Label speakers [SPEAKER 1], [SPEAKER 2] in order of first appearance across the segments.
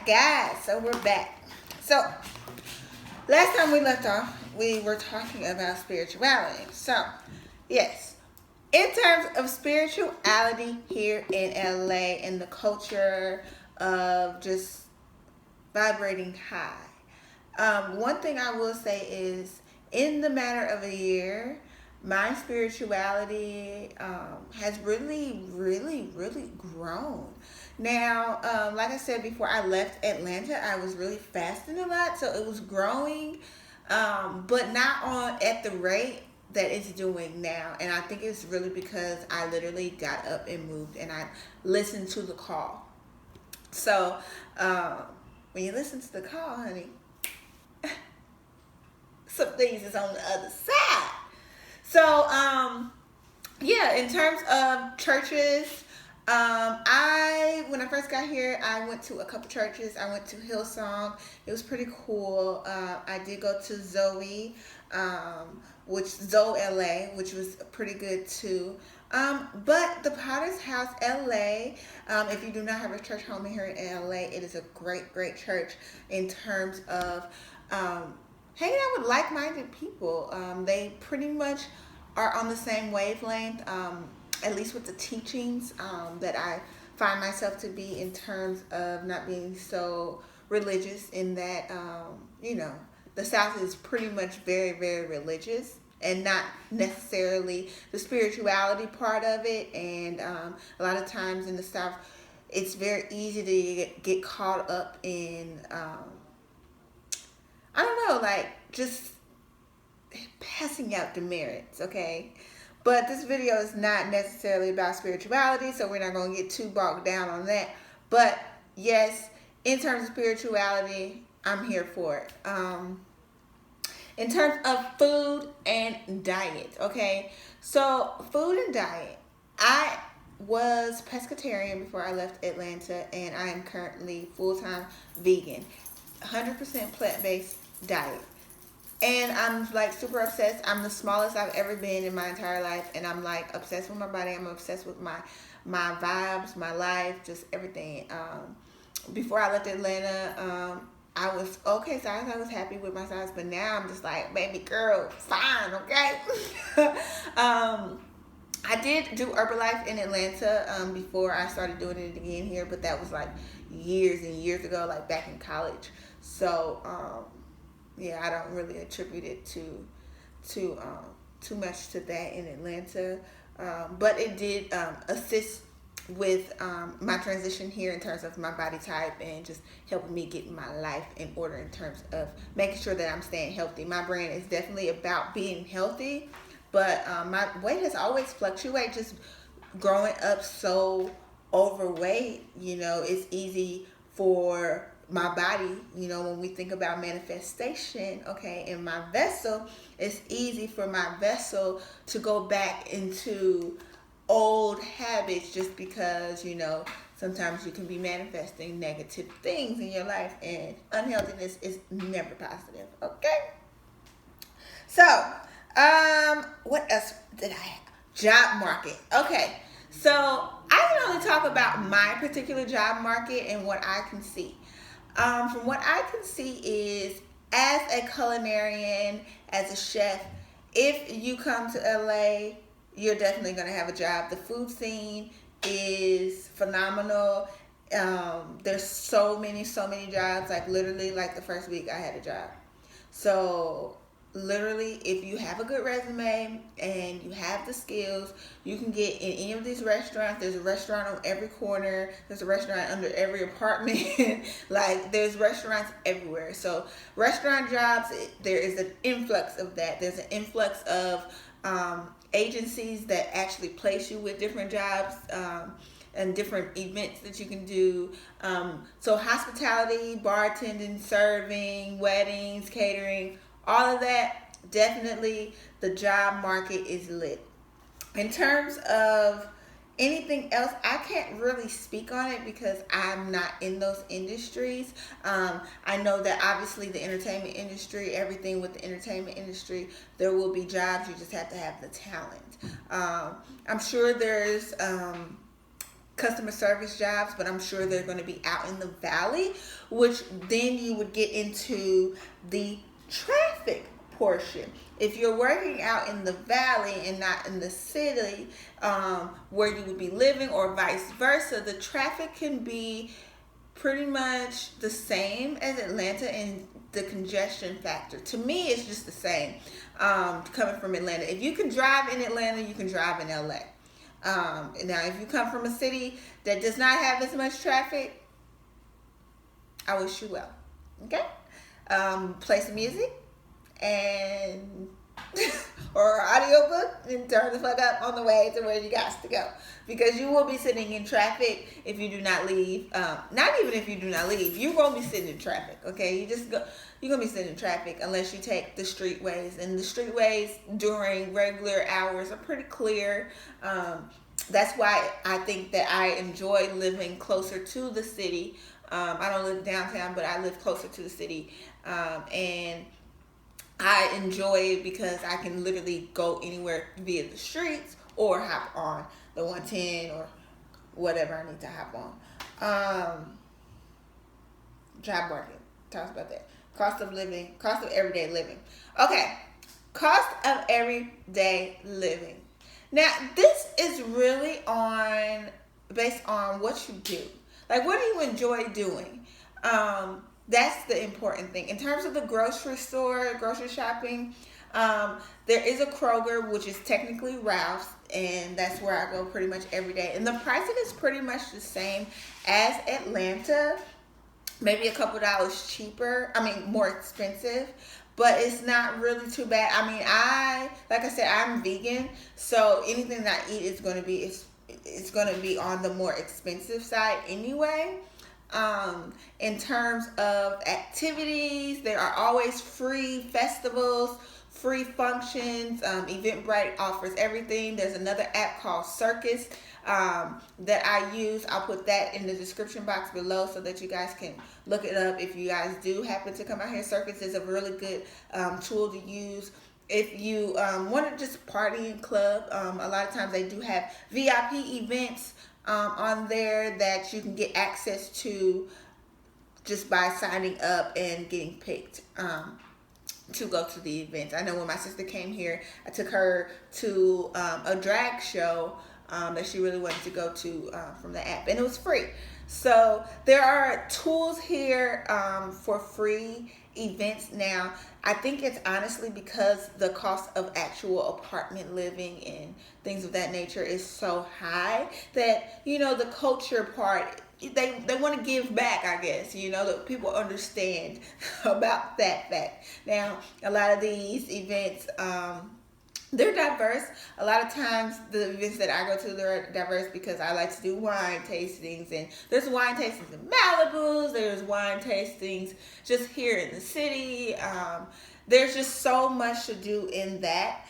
[SPEAKER 1] guys. So we're back. So last time we left off, we were talking about spirituality. So yes, in terms of spirituality here in LA and the culture of just vibrating high. One thing I will say is, in the matter of a year, my spirituality has really grown. Now, like I said before, I left Atlanta. I was really fasting a lot, so it was growing, but not on at the rate that it's doing now. And I think it's really because I literally got up and moved, and I listened to the call. So, when you listen to the call, honey, some things is on the other side. So, yeah, in terms of churches, when I first got here, I went to a couple churches. I went to Hillsong. It was pretty cool. I did go to Zoe LA, which was pretty good too. But the Potter's House LA, if you do not have a church home here in LA, it is a great church in terms of hanging out with like-minded people. They pretty much are on the same wavelength, at least with the teachings that I find myself to be, in terms of not being so religious, in that, the South is pretty much very religious, and not necessarily the spirituality part of it. And a lot of times in the South, it's very easy to get caught up in, I don't know, like just passing out demerits, okay? But this video is not necessarily about spirituality, so we're not going to get too bogged down on that. But yes, in terms of spirituality, I'm here for it. In terms of food and diet, okay? So food and diet, I was pescatarian before I left Atlanta, and I am currently full-time vegan, 100% plant-based diet. And I'm like super obsessed. I'm the smallest I've ever been in my entire life, and I'm like obsessed with my body. I'm obsessed with my vibes, my life, just everything. Before I left Atlanta, I was okay size. I was happy with my size, but now I'm just like, baby girl, fine, okay? I did do Herbalife in Atlanta before I started doing it again here, but that was like years and years ago, like back in college. So, yeah, I don't really attribute it to too much to that in Atlanta, but it did assist with my transition here in terms of my body type, and just helping me get my life in order in terms of making sure that I'm staying healthy. My brand is definitely about being healthy, but my weight has always fluctuated. Just growing up so overweight, it's easy for my body, when we think about manifestation, okay, in my vessel, it's easy for my vessel to go back into old habits, just because, sometimes you can be manifesting negative things in your life, and unhealthiness is never positive, okay? So, what else did I have? Job market. Okay, so I can only talk about my particular job market and what I can see. From what I can see is, as a culinarian, as a chef, if you come to LA, you're definitely going to have a job. The food scene is phenomenal. There's so many jobs. Like literally, like the first week I had a job. So literally, if you have a good resume and you have the skills, you can get in any of these restaurants. There's a restaurant on every corner. There's a restaurant under every apartment. Like, there's restaurants everywhere. So restaurant jobs, there is an influx of that. There's an influx of agencies that actually place you with different jobs, and different events that you can do. So hospitality, bartending, serving, weddings, catering, all of that, definitely the job market is lit. In terms of anything else, I can't really speak on it because I'm not in those industries. I know that obviously the entertainment industry, everything with the entertainment industry, there will be jobs. You just have to have the talent. I'm sure there's customer service jobs, but I'm sure they're going to be out in the valley, which then you would get into the traffic portion. If you're working out in the valley and not in the city, where you would be living, or vice versa, the traffic can be pretty much the same as Atlanta, and the congestion factor, to me, it's just the same. Coming from Atlanta, if you can drive in Atlanta, you can drive in LA. Now, if you come from a city that does not have as much traffic, I wish you well. Okay? Play some music and or audiobook and turn the fuck up on the way to where you got to go, because you will be sitting in traffic if you do not leave. Not even if you do not leave, you won't be sitting in traffic. Okay, you're gonna be sitting in traffic unless you take the streetways, and the streetways during regular hours are pretty clear. That's why I think that I enjoy living closer to the city. I don't live downtown, but I live closer to the city, and I enjoy it because I can literally go anywhere via the streets or hop on the 110 or whatever I need to hop on. Job market. Talks about that. Cost of living. Cost of everyday living. Okay. Cost of everyday living. Now, this is really based on what you do. Like, what do you enjoy doing? That's the important thing. In terms of the grocery store, grocery shopping, there is a Kroger, which is technically Ralph's, and that's where I go pretty much every day. And the pricing is pretty much the same as Atlanta, maybe a couple dollars cheaper. More expensive, but it's not really too bad. Like I said, I'm vegan, so anything that I eat is going to be it's going to be on the more expensive side anyway. In terms of activities, there are always free festivals, free functions. Eventbrite offers everything. There's another app called SURKUS that I use. I'll put that in the description box below so that you guys can look it up if you guys do happen to come out here. SURKUS is a really good tool to use if you want to just party and club. A lot of times they do have VIP events on there that you can get access to just by signing up and getting picked to go to the events. I know when my sister came here, I took her to a drag show that she really wanted to go to from the app, and it was free. So there are tools here for free events. Now, I think it's honestly because the cost of actual apartment living and things of that nature is so high that, the culture part, they want to give back, I guess. That people understand about that fact. Now, a lot of these events, they're diverse. A lot of times the events that I go to, they're diverse because I like to do wine tastings, and there's wine tastings in Malibu, there's wine tastings just here in the city. There's just so much to do in that.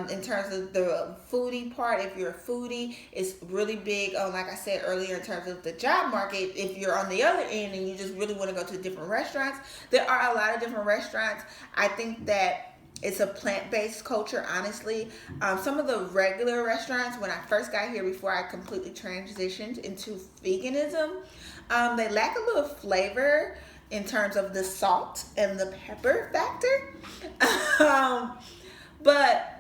[SPEAKER 1] In terms of the foodie part, if you're a foodie, it's really big on, like I said earlier, in terms of the job market. If you're on the other end and you just really want to go to different restaurants, there are a lot of different restaurants. I think that it's a plant-based culture, honestly. Some of the regular restaurants, when I first got here, before I completely transitioned into veganism, they lack a little flavor in terms of the salt and the pepper factor. But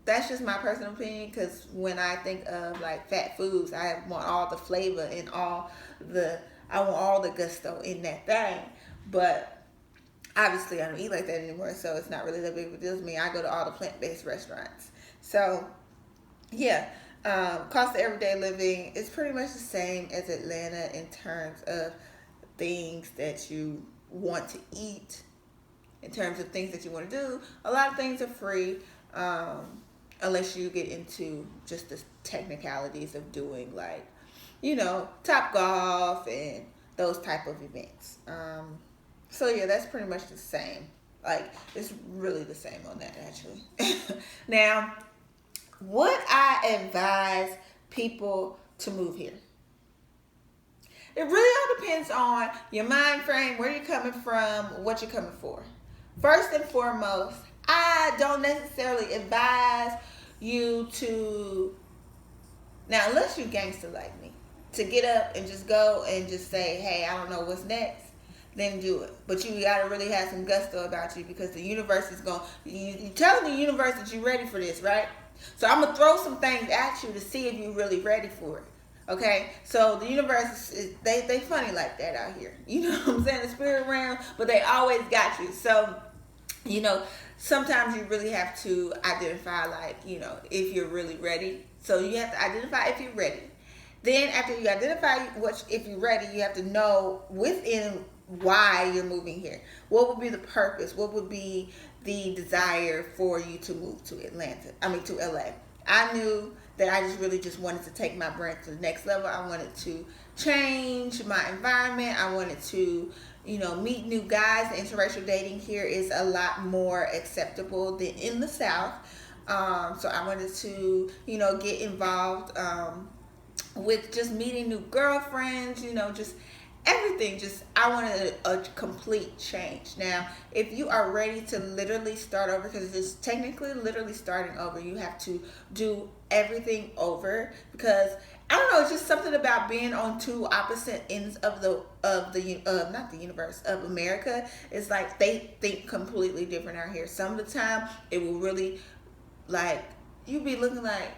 [SPEAKER 1] that's just my personal opinion, because when I think of like fat foods, I want all the flavor and I want all the gusto in that thing. But obviously I don't eat like that anymore, so it's not really that big of a deal to me. I go to all the plant-based restaurants. So yeah, cost of everyday living is pretty much the same as Atlanta in terms of things that you want to eat, in terms of things that you want to do. A lot of things are free, unless you get into just the technicalities of doing, like, Top Golf and those type of events. So yeah, that's pretty much the same. Like, it's really the same on that, actually. Now, would I advise people to move here? It really all depends on your mind frame, where you're coming from, what you're coming for. First and foremost, I don't necessarily advise you to, now unless you gangster like me, to get up and just go and just say, hey, I don't know what's next, then do it. But you gotta really have some gusto about you, because the universe is going, you telling the universe that you're ready for this, right? So I'm gonna throw some things at you to see if you're really ready for it. Okay, so the universe they funny like that out here. You know what I'm saying? The spirit realm, but they always got you. So, you know, sometimes you really have to identify, like, you know, if you're really ready. So you have to identify if you're ready. Then after you identify if you're ready, you have to know within why you're moving here. What would be the purpose? What would be the desire for you to move to to LA? I knew that I just really just wanted to take my brand to the next level. I wanted to change my environment. I wanted to, you know, meet new guys. Interracial dating here is a lot more acceptable than in the South. So I wanted to, you know, get involved with just meeting new girlfriends, you know, just everything. Just, I wanted a complete change. Now, if you are ready to literally start over, because it's technically literally starting over, you have to do everything over, because I don't know, it's just something about being on two opposite ends of not the universe, of America. It's like they think completely different out here. Some of the time it will really, like, you be looking like,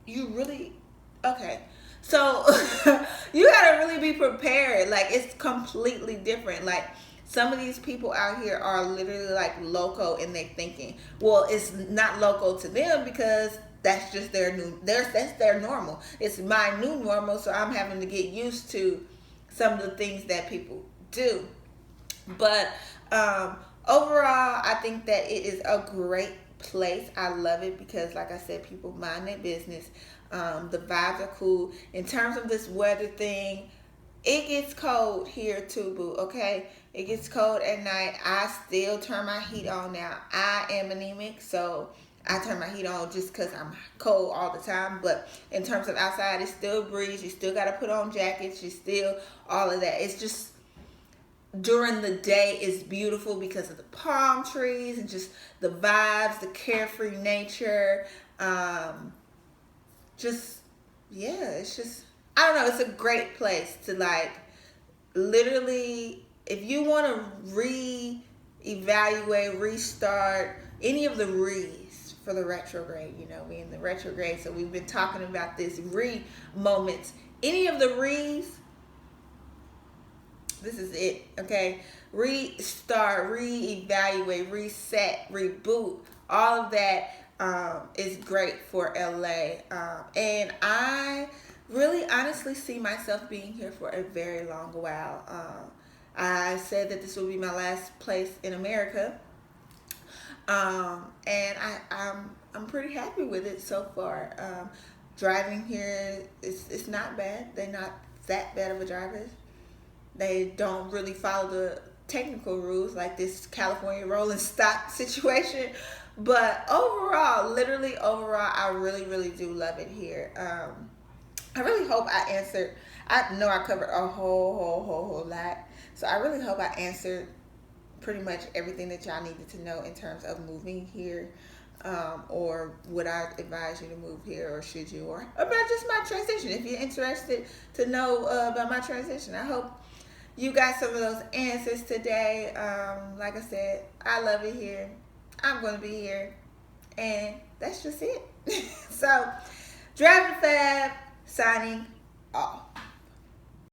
[SPEAKER 1] you really, okay. So you gotta really be prepared. Like, it's completely different. Like, some of these people out here are literally like loco in their thinking. Well, it's not loco to them, because that's just that's their normal. It's my new normal, so I'm having to get used to some of the things that people do. But overall, I think that it is a great place. I love it because, like I said, people mind their business. The vibes are cool. In terms of this weather thing, it gets cold here too, boo. Okay, it gets cold at night. I still turn my heat on now. I am anemic, so I turn my heat on just because I'm cold all the time. But in terms of outside, it's still breeze. You still got to put on jackets. You still, all of that. It's just, during the day is beautiful because of the palm trees and just the vibes, the carefree nature. It's just, I don't know, it's a great place to, like, literally, if you want to re-evaluate, restart any of the re's for the retrograde. You know, we in the retrograde, so we've been talking about this moments. Any of the re's, this is it, okay? Restart, reevaluate, reset, reboot, all of that is great for LA. And I really honestly see myself being here for a very long while. I said that this will be my last place in America. And I'm pretty happy with it so far. Driving here, it's not bad. They're not that bad of a driver. They don't really follow the technical rules like this California rolling stock situation. But overall, I really, really do love it here. I really hope I answered. I know I covered a whole lot. So I really hope I answered pretty much everything that y'all needed to know in terms of moving here. Or would I advise you to move here, or should you, or about just my transition. If you're interested to know about my transition, I hope you got some of those answers today. Like I said, I love it here. I'm going to be here. And that's just it. So, Drive the Fab, signing off.